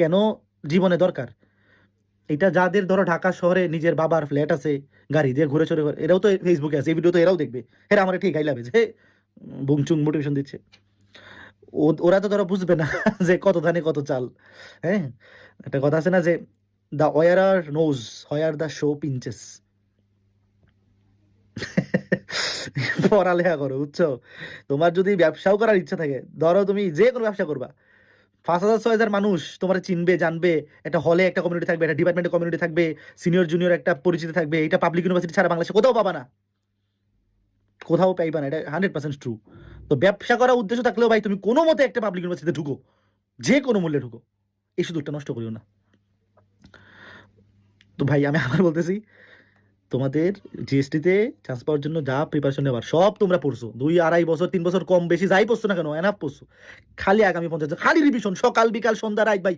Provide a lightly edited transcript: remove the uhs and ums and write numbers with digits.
কেন জীবনে দরকার। এটা যাদের ধরো ঢাকা শহরে নিজের বাবার ফ্ল্যাট আছে, গাড়ি দিয়ে ঘুরে চড়ে, এরাও তো ফেসবুকে আছে, এই ভিডিও তো এরাও দেখবে, এরা আমার ঠিক গাইলাবে যে বুংচুং মোটিভেশন দিচ্ছে। ওরা তো ধরো বুঝবে না যে কত ধানে কত চাল। হ্যাঁ, একটা কথা আছে না যে the wearer knows where the shoe pinches. পড়ালেখা করো, বুঝছো? তোমার যদি ব্যবসাও করার ইচ্ছা থাকে, ধরো তুমি যে কোনো ব্যবসা করবা, 5,000 6,000 মানুষ তোমার চিনবে জানবে, একটা হলে একটা কমিউনিটি থাকবে, একটা ডিপার্টমেন্টে কমিউনিটি থাকবে, সিনিয়র জুনিয়র একটা পরিচিতি থাকবে, এটা পাবলিক ইউনিভার্সিটি ছাড়া বাংলাদেশে কোথাও পাবা না, কোথাও পাইবা না, এটা 100% ট্রু। তো ব্যবসা করার উদ্দেশ্য থাকলেও ভাই তুমি কোনো মতে একটা পাবলিক ইউনিভার্সিটিতে ঢুকো, যে কোনো মূল্যে ঢুকো, এই সুযোগটা নষ্ট করিও না। তো ভাই আমি আবার বলতেছি, তোমাদের জিএসটিতে চান্স পাওয়ার জন্য যা প্রিপারেশন নেওয়ার সব তোমরা পড়ছো, 2 2.5 বছর 3 বছর কম বেশি যাই পড়ছো না কেন, এনাফ পড়ছো। খালি আগামী 50 খালি রিভিশন, সকাল বিকাল সন্ধ্যা রাত ভাই,